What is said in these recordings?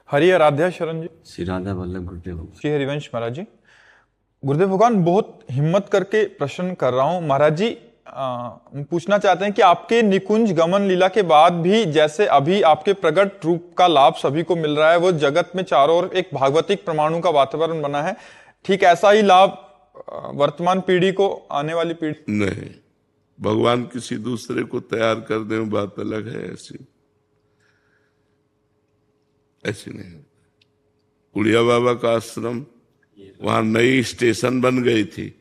हरि आराध्या शरण जी। श्री राधा वल्लभ गुरुदेव। श्री हरिवंश महाराज जी। गुरुदेव भगवान, बहुत हिम्मत करके प्रश्न कर रहा हूं महाराज जी। पूछना चाहते हैं कि आपके निकुंज गमन लीला के बाद भी जैसे अभी आपके प्रकट रूप का लाभ सभी को मिल रहा है, वो जगत में चारों ओर एक भागवतिक परमाणु का वातावरण बना है, ठीक ऐसा ही लाभ वर्तमान पीढ़ी को, आने वाली पीढ़ी? नहीं, भगवान किसी दूसरे को तैयार कर दे बात अलग है। ऐसी नहीं। उड़िया बाबा का आश्रम, वहां नई स्टेशन बन गई थी,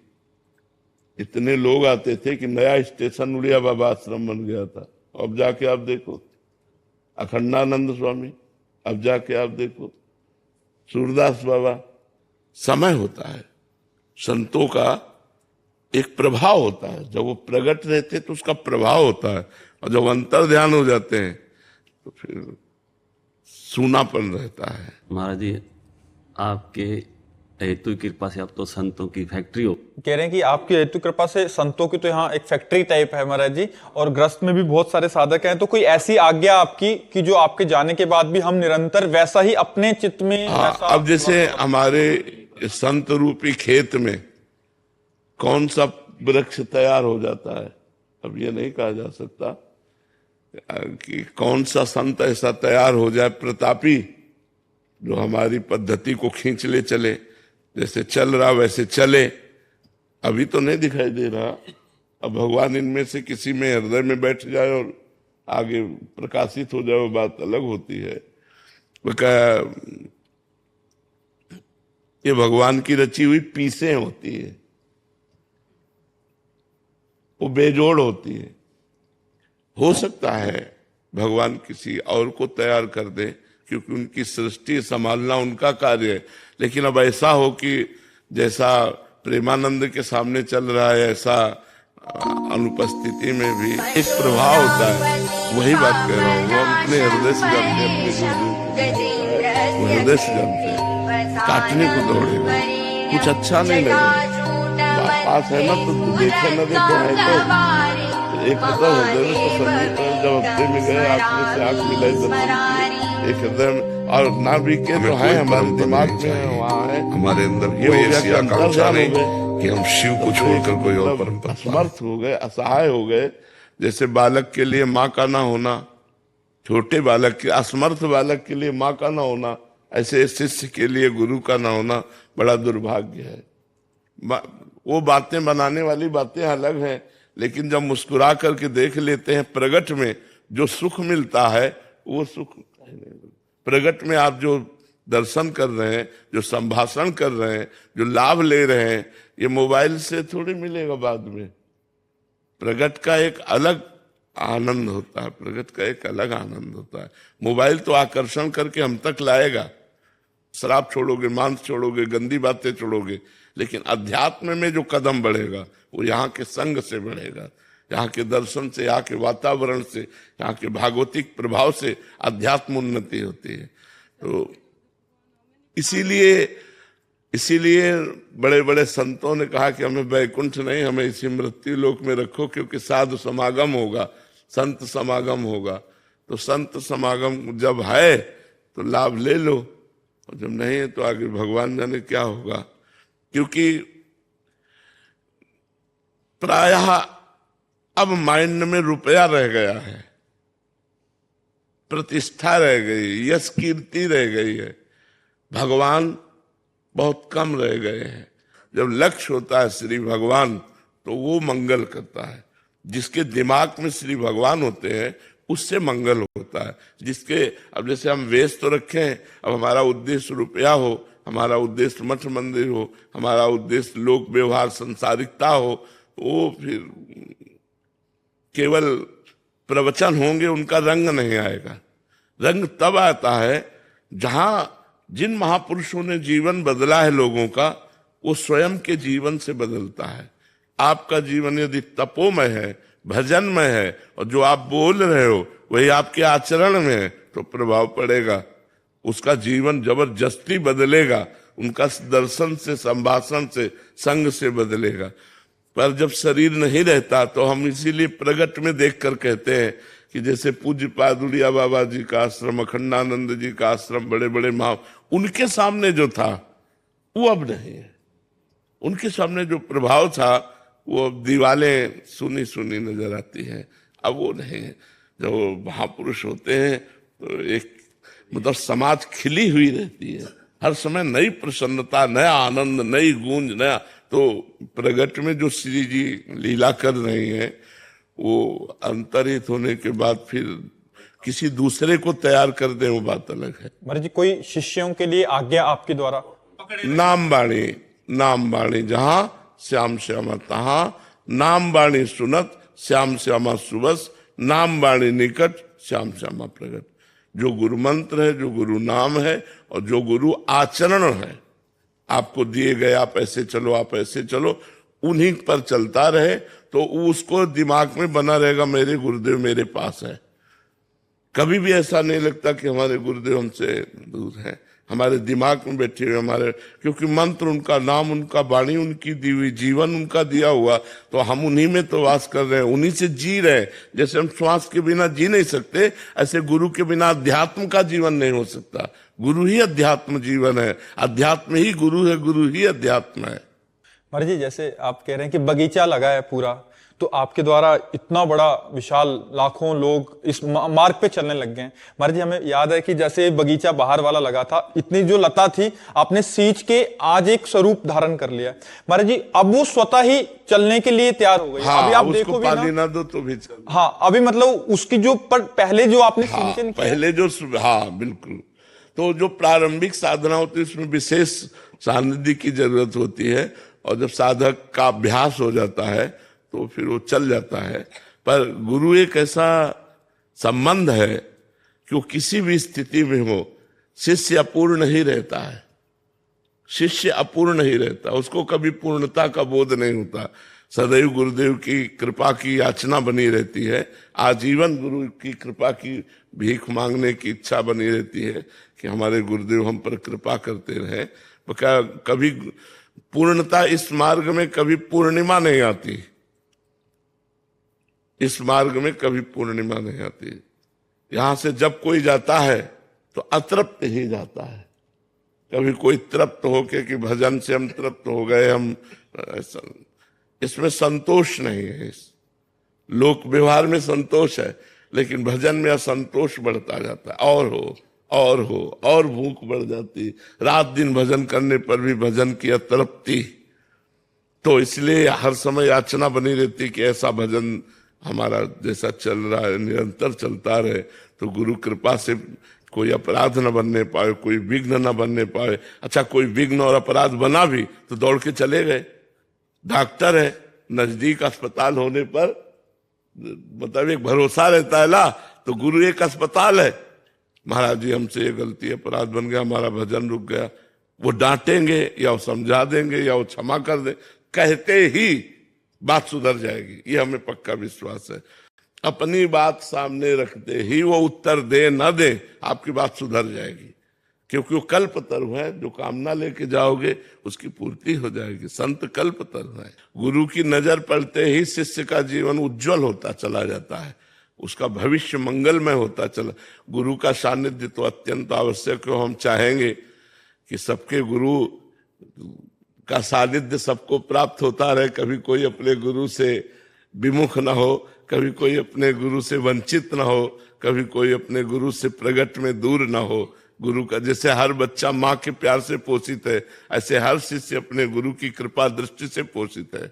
इतने लोग आते थे कि नया स्टेशन उड़िया बाबा आश्रम बन गया था। अब जाके आप देखो अखंडानंद स्वामी, अब जाके आप देखो सूरदास बाबा। समय होता है, संतों का एक प्रभाव होता है। जब वो प्रकट रहते तो उसका प्रभाव होता है, और जब अंतर ध्यान हो जाते हैं तो फिर सूनापन रहता है। महाराज जी, आपके हेतु कृपा से अब तो संतों की फैक्ट्री हो। कह रहे हैं कि आपकी हेतु कृपा से संतों की तो यहाँ एक फैक्ट्री टाइप है महाराज जी, और ग्रस्त में भी बहुत सारे साधक हैं। तो कोई ऐसी आज्ञा आपकी कि जो आपके जाने के बाद भी हम निरंतर वैसा ही अपने चित्त में अब जैसे हमारे संत रूपी खेत में कौन सा वृक्ष तैयार हो जाता है, अब ये नहीं कहा जा सकता कि कौन सा संत ऐसा तैयार हो जाए प्रतापी, जो हमारी पद्धति को खींच ले चले, जैसे चल रहा वैसे चले। अभी तो नहीं दिखाई दे रहा। अब भगवान इनमें से किसी में हृदय में बैठ जाए और आगे प्रकाशित हो जाए, वो बात अलग होती है। वो ये भगवान की रची हुई पीसें होती है, वो बेजोड़ होती है। हो सकता है भगवान किसी और को तैयार कर दे, क्योंकि उनकी सृष्टि संभालना उनका कार्य है। लेकिन अब ऐसा हो कि जैसा प्रेमानंद के सामने चल रहा है, ऐसा अनुपस्थिति में भी एक प्रभाव होता है। वही बात कह रहा हूँ, वो अपने हृदय से जानते, अपने वो हृदय से जानते, काटने को दौड़ेगा, कुछ अच्छा नहीं लगेगा। पास है ना तो देखे न देखे है तो एक हृदय हृदय में पसंद। जब हफ्ते में गए, आंख में से आंख मिलाई, दर्शन एक हृदय में, और ना भी के तो है हमारे दिमाग में, वहाँ है हमारे अंदर कोई ऐसी आकांक्षा नहीं कि हम शिव को छोड़कर कोई और परम तत्व। असमर्थ हो गए, असहाय हो गए। जैसे बालक के लिए माँ का ना होना, छोटे बालक के, असमर्थ बालक के लिए माँ का ना होना, ऐसे शिष्य के लिए गुरु का ना होना बड़ा दुर्भाग्य है। वो बातें बनाने वाली बातें अलग हैं, लेकिन जब मुस्कुरा करके देख लेते हैं प्रगट में जो सुख मिलता है, वो सुख प्रगट में आप जो दर्शन कर रहे हैं, जो संभाषण कर रहे हैं, जो लाभ ले रहे हैं, ये मोबाइल से थोड़ी मिलेगा बाद में। प्रगट का एक अलग आनंद होता है, प्रगट का एक अलग आनंद होता है। मोबाइल तो आकर्षण करके हम तक लाएगा, शराब छोड़ोगे, मांस छोड़ोगे, गंदी बातें छोड़ोगे, लेकिन अध्यात्म में जो कदम बढ़ेगा वो यहाँ के संग से बढ़ेगा, यहाँ के दर्शन से, यहाँ के वातावरण से, यहाँ के भागवतिक प्रभाव से अध्यात्म उन्नति होती है। तो इसीलिए बड़े बड़े संतों ने कहा कि हमें वैकुंठ नहीं, हमें इसी मृत्यु लोक में रखो, क्योंकि साधु समागम होगा, संत समागम होगा। तो संत समागम जब है तो लाभ ले लो, और जब नहीं है तो आगे भगवान जाने क्या होगा। क्योंकि प्रायः अब माइंड में रुपया रह गया है, प्रतिष्ठा रह गई, यश कीर्ति रह गई है, भगवान बहुत कम रह गए हैं। जब लक्ष्य होता है श्री भगवान तो वो मंगल करता है। जिसके दिमाग में श्री भगवान होते हैं उससे मंगल होता है। जिसके, अब जैसे हम वेश तो रखें, अब हमारा उद्देश्य रुपया हो, हमारा उद्देश्य मठ मंदिर हो, हमारा उद्देश्य लोक व्यवहार संसारिकता हो, वो फिर केवल प्रवचन होंगे, उनका रंग नहीं आएगा। रंग तब आता है जहां जिन महापुरुषों ने जीवन बदला है लोगों का, वो स्वयं के जीवन से बदलता है। आपका जीवन यदि तपोमय है, भजनमय है, और जो आप बोल रहे हो वही आपके आचरण में है, तो प्रभाव पड़ेगा, उसका जीवन जबरदस्ती बदलेगा, उनका दर्शन से, संभाषण से, संग से बदलेगा। पर जब शरीर नहीं रहता तो हम इसीलिए प्रगट में देखकर कहते हैं कि जैसे पूज्य पादुड़िया बाबा जी का आश्रम, अखंडानंद जी का आश्रम, बड़े बड़े महा, उनके सामने जो था वो अब नहीं है। उनके सामने जो प्रभाव था वो अब दीवालें सुनी सुनी नजर आती हैं, अब वो नहीं है। जब वो महापुरुष होते हैं तो एक मतलब समाज खिली हुई रहती है, हर समय नई प्रसन्नता, नया आनंद, नई गूंज, नया। तो प्रगट में जो श्री जी लीला कर रही हैं वो अंतरित होने के बाद फिर किसी दूसरे को तैयार कर दे वो बात अलग है। महाराज जी, कोई शिष्यों के लिए आज्ञा आपके द्वारा? नाम बाणी, नाम बाणी जहां श्याम श्यामा तहां, नाम बाणी सुनत श्याम श्यामा सुबस, नाम बाणी निकट श्याम श्यामा प्रगट। जो गुरु मंत्र है, जो गुरु नाम है और जो गुरु आचरण है, आपको दिए गए आप ऐसे चलो, आप ऐसे चलो, उन्हीं पर चलता रहे तो उसको दिमाग में बना रहेगा मेरे गुरुदेव मेरे पास है। कभी भी ऐसा नहीं लगता कि हमारे गुरुदेव हमसे दूर हैं, हमारे दिमाग में बैठे हुए हमारे, क्योंकि मंत्र उनका, नाम उनका, वाणी उनकी दी हुई, जीवन उनका दिया हुआ, तो हम उन्हीं में तो वास कर रहे हैं, उन्हीं से जी रहे हैं। जैसे हम श्वास के बिना जी नहीं सकते, ऐसे गुरु के बिना अध्यात्म का जीवन नहीं हो सकता। गुरु ही अध्यात्म जीवन है, अध्यात्म ही गुरु है, गुरु ही अध्यात्म है। महाराज जी, जैसे आप कह रहे हैं कि बगीचा लगा है पूरा, तो आपके द्वारा इतना बड़ा विशाल लाखों लोग इस मार्ग पे चलने लग गए हैं। महाराज जी, हमें याद है कि जैसे बगीचा बाहर वाला लगा था, इतनी जो लता थी आपने सींच के आज एक स्वरूप धारण कर लिया। महाराज जी, अब वो स्वतः ही चलने के लिए तैयार हो गई। हाँ, अभी आप उसको देखो भी पानी ना दो तो भी चल। हाँ, अभी मतलब उसकी जो पहले जो आपने हाँ, सिंचन किया, पहले जो, हाँ बिल्कुल। तो जो प्रारंभिक साधना होती है उसमें विशेष सानिध्य की जरूरत होती है, और जब साधक का अभ्यास हो जाता है तो फिर वो चल जाता है। पर गुरु एक ऐसा संबंध है कि वो किसी भी स्थिति में हो, शिष्य अपूर्ण ही रहता है, शिष्य अपूर्ण ही रहता, उसको कभी पूर्णता का बोध नहीं होता। सदैव गुरुदेव की कृपा की याचना बनी रहती है, आजीवन गुरु की कृपा की भीख मांगने की इच्छा बनी रहती है कि हमारे गुरुदेव हम पर कृपा करते रहे। कभी पूर्णता इस मार्ग में कभी पूर्णिमा नहीं आती, इस मार्ग में कभी पूर्णिमा नहीं आती। यहां से जब कोई जाता है तो अतृप्त ही जाता है, कभी कोई तृप्त होके कि भजन से हम तृप्त हो गए, हम ऐसा, इसमें संतोष नहीं है। इस लोक व्यवहार में संतोष है, लेकिन भजन में असंतोष बढ़ता जाता है, और हो और हो और भूख बढ़ जाती, रात दिन भजन करने पर भी भजन की अतृप्ति। तो इसलिए हर समय याचना बनी रहती कि ऐसा भजन हमारा जैसा चल रहा है निरंतर चलता रहे, तो गुरु कृपा से कोई अपराध न बनने पाए, कोई विघ्न न बनने पाए। अच्छा, कोई विघ्न और अपराध बना भी तो दौड़ के चले गए। डॉक्टर है, नजदीक अस्पताल होने पर मतलब एक भरोसा रहता है ना, तो गुरु एक अस्पताल है। महाराज जी हमसे ये गलती, अपराध बन गया, हमारा भजन रुक गया, वो डांटेंगे या वो समझा देंगे या वो क्षमा कर दे, कहते ही बात सुधर जाएगी, ये हमें पक्का विश्वास है। अपनी बात सामने रखते ही वो उत्तर दे न दे, आपकी बात सुधर जाएगी, क्योंकि वो कल्पतरु है। जो कामना लेके जाओगे उसकी पूर्ति हो जाएगी। संत कल्पतरु है। गुरु की नजर पड़ते ही शिष्य का जीवन उज्जवल होता चला जाता है, उसका भविष्य मंगलमय होता चला। गुरु का सानिध्य तो अत्यंत आवश्यक है। हम चाहेंगे कि सबके गुरु का सानिध्य सबको प्राप्त होता रहे, कभी कोई अपने गुरु से विमुख न हो, कभी कोई अपने गुरु से वंचित न हो, कभी कोई अपने गुरु से प्रगट में दूर न हो। गुरु का जैसे हर बच्चा माँ के प्यार से पोषित है, ऐसे हर शिष्य अपने गुरु की कृपा दृष्टि से पोषित है।